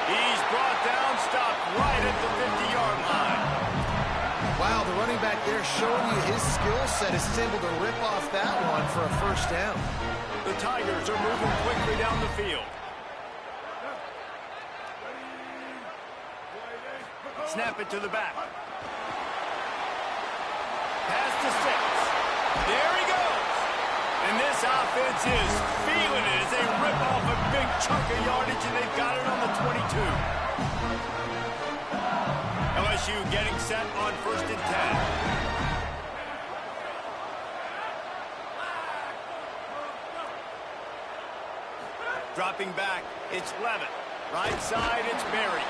He's brought down, stopped right at the 50-yard line. Wow, the running back there showing you his skill set is able to rip off that one for a first down. The Tigers are moving quickly down the field. Snap it to the back. Pass to 6. There he goes. And this offense is feeling it as they rip off a big chunk of yardage, and they've got it on the 22. LSU getting set on 1st and 10. Dropping back, it's Levitt. Right side, it's Berry.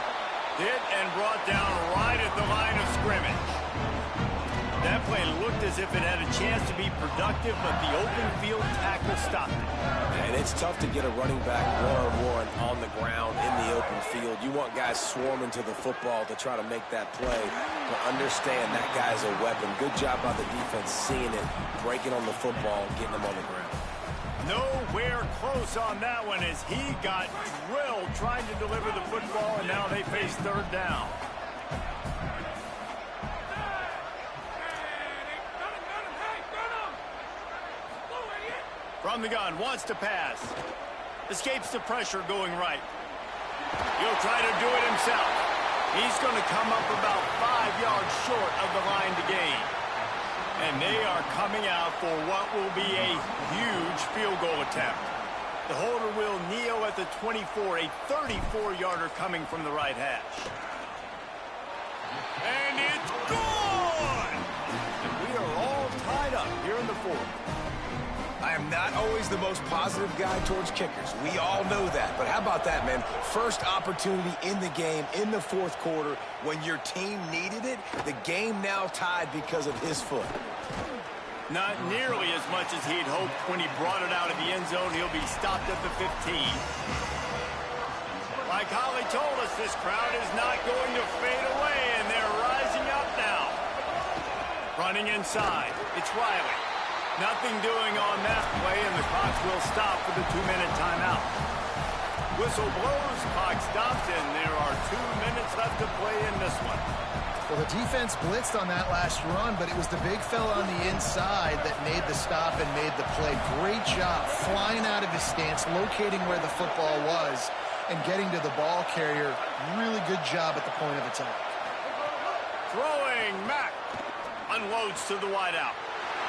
Hit and brought down right at the line of scrimmage. That play looked as if it had a chance to be productive, but the open field tackle stopped it. And it's tough to get a running back one-on-one on the ground in the open field. You want guys swarming to the football to try to make that play, but understand that guy's a weapon. Good job by the defense seeing it, breaking on the football, getting him on the ground. Nowhere close on that one as he got drilled trying to deliver the football, and now they face 3rd down. From the gun, wants to pass. Escapes the pressure going right. He'll try to do it himself. He's going to come up about 5 yards short of the line to gain. And they are coming out for what will be a huge field goal attempt. The holder will kneel at the 24, a 34-yarder coming from the right hash. And it's gone! And we are all tied up here in the 4th. I am not always the most positive guy towards kickers. We all know that. But how about that, man? First opportunity in the game, in the 4th quarter, when your team needed it, the game now tied because of his foot. Not nearly as much as he'd hoped when he brought it out of the end zone. He'll be stopped at the 15. Like Holly told us, this crowd is not going to fade away, and they're rising up now. Running inside, it's Riley. Nothing doing on that play, and the clock will stop for the 2-minute timeout. Whistle blows, clock stops, and there are 2 minutes left to play in this one. Well, the defense blitzed on that last run, but it was the big fella on the inside that made the stop and made the play. Great job flying out of his stance, locating where the football was, and getting to the ball carrier. Really good job at the point of attack. Throwing, Mack unloads to the wideout.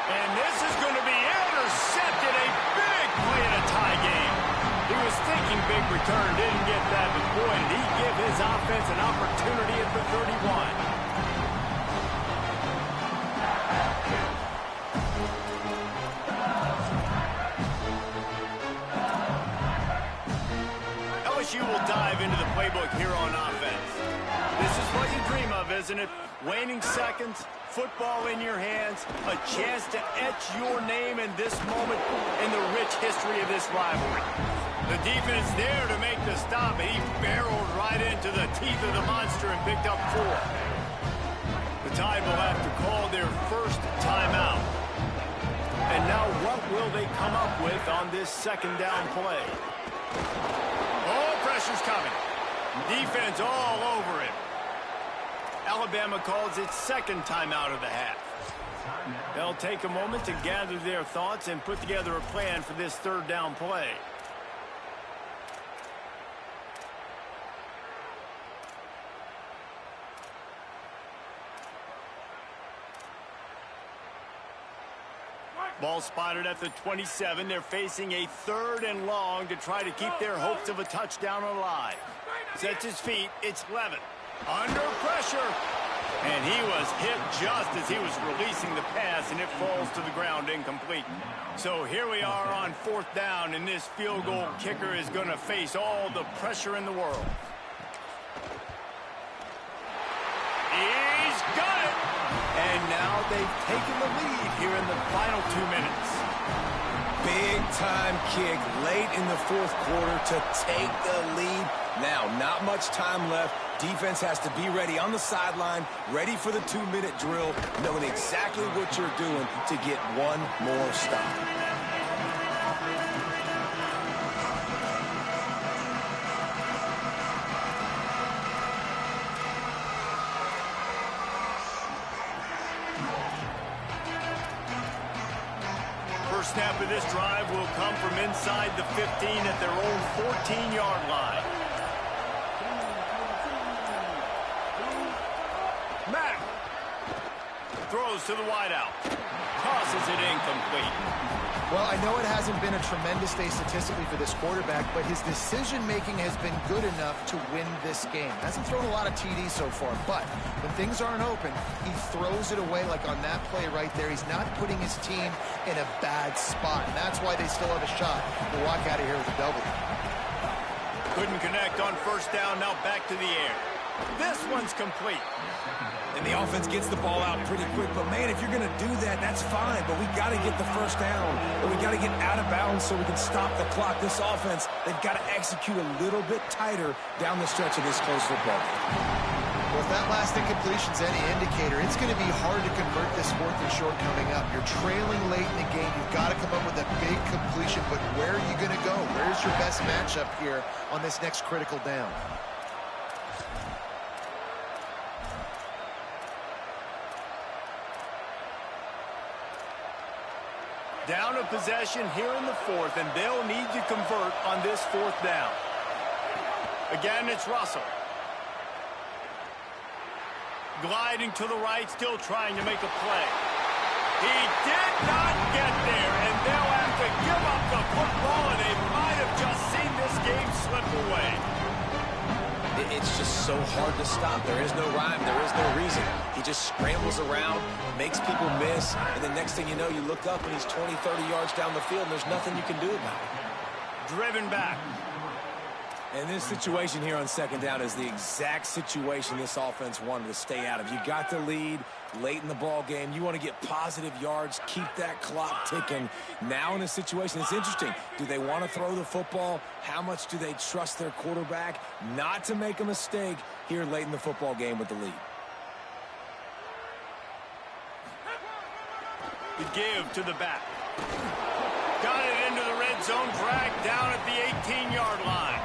And this is going to be intercepted. A big play in a tie game. He was thinking big return, didn't get that, but boy, did he give his offense an opportunity at the 31. LSU will dive into the playbook here on offense. This is what you dream of, isn't it? Waning seconds, football in your hands, a chance to etch your name in this moment in the rich history of this rivalry. The defense there to make the stop, and he barreled right into the teeth of the monster and picked up 4. The Tide will have to call their first timeout. And now what will they come up with on this second down play? Oh, pressure's coming. Defense all over it. Alabama calls its second timeout of the half. They'll take a moment to gather their thoughts and put together a plan for this third down play. Ball spotted at the 27. They're facing a 3rd and long to try to keep their hopes of a touchdown alive. Sets his feet. It's Levin. Under pressure. And he was hit just as he was releasing the pass, and it falls to the ground incomplete. So here we are on 4th down, and this field goal kicker is going to face all the pressure in the world. He's got it! And now they've taken the lead here in the final 2 minutes. Big-time kick late in the 4th quarter to take the lead. Now, not much time left. Defense has to be ready on the sideline, ready for the 2-minute drill, knowing exactly what you're doing to get one more stop. First snap of this drive will come from inside the 15 at their own 14-yard line. Mack throws to the wideout. Tosses it incomplete. Well, I know it hasn't been a tremendous day statistically for this quarterback, but his decision-making has been good enough to win this game. Hasn't thrown a lot of TDs so far, but when things aren't open, he throws it away like on that play right there. He's not putting his team in a bad spot, and that's why they still have a shot to walk out of here with a W. Couldn't connect on first down, now back to the air. This one's complete. And the offense gets the ball out pretty quick. But, man, if you're going to do that, that's fine. But we got to get the first down. Or we got to get out of bounds so we can stop the clock. This offense, they've got to execute a little bit tighter down the stretch of this close football game. Well, if that last incompletion's any indicator, it's going to be hard to convert this 4th and short coming up. You're trailing late in the game. You've got to come up with a big completion. But where are you going to go? Where's your best matchup here on this next critical down? Down a possession here in the 4th, and they'll need to convert on this 4th down. Again, it's Russell. Gliding to the right, still trying to make a play. He did not get there, and they'll have to give up the football, and they might have just seen this game slip away. It's just so hard to stop. There is no rhyme. There is no reason. He just scrambles around, makes people miss, and the next thing you know, you look up and he's 20, 30 yards down the field, and there's nothing you can do about it. Driven back. And this situation here on second down is the exact situation this offense wanted to stay out of. You got the lead late in the ball game. You want to get positive yards, keep that clock ticking. Now in this situation, it's interesting. Do they want to throw the football? How much do they trust their quarterback not to make a mistake here late in the football game with the lead? The give to the back. Got it into the red zone, dragged down at the 18-yard line.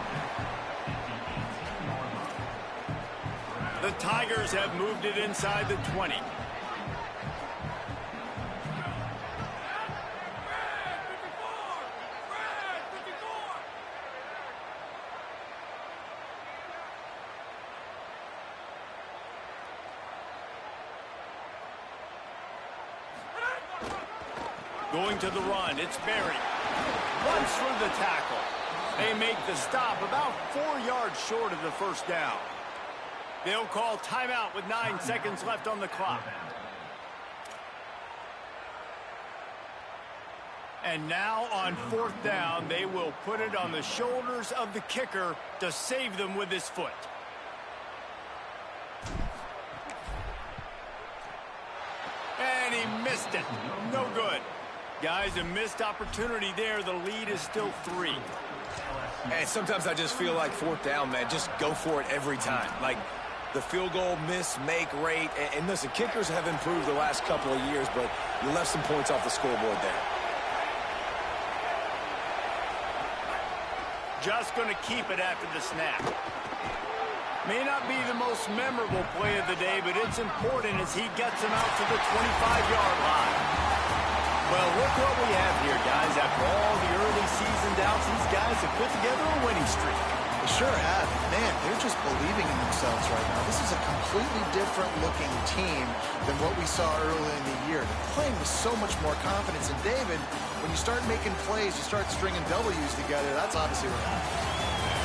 The Tigers have moved it inside the 20. Going to the run, it's Berry. Runs through the tackle. They make the stop about 4 yards short of the first down. They'll call timeout with 9 seconds left on the clock. And now on 4th down, they will put it on the shoulders of the kicker to save them with his foot. And he missed it. No good. Guys, a missed opportunity there. The lead is still 3. And sometimes I just feel like 4th down, man, just go for it every time. Like the field goal miss-make rate. And listen, kickers have improved the last couple of years, but you left some points off the scoreboard there. Just going to keep it after the snap. May not be the most memorable play of the day, but it's important as he gets him out to the 25-yard line. Well, look what we have here, guys. After all the early season doubts, these guys have put together a winning streak. They sure have. Man, they're just believing in themselves right now. This is a completely different-looking team than what we saw early in the year. They're playing with so much more confidence. And, David, when you start making plays, you start stringing W's together, that's obviously what happens.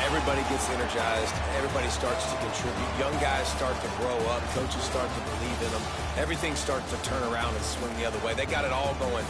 Everybody gets energized. Everybody starts to contribute. Young guys start to grow up. Coaches start to believe in them. Everything starts to turn around and swing the other way. They got it all going.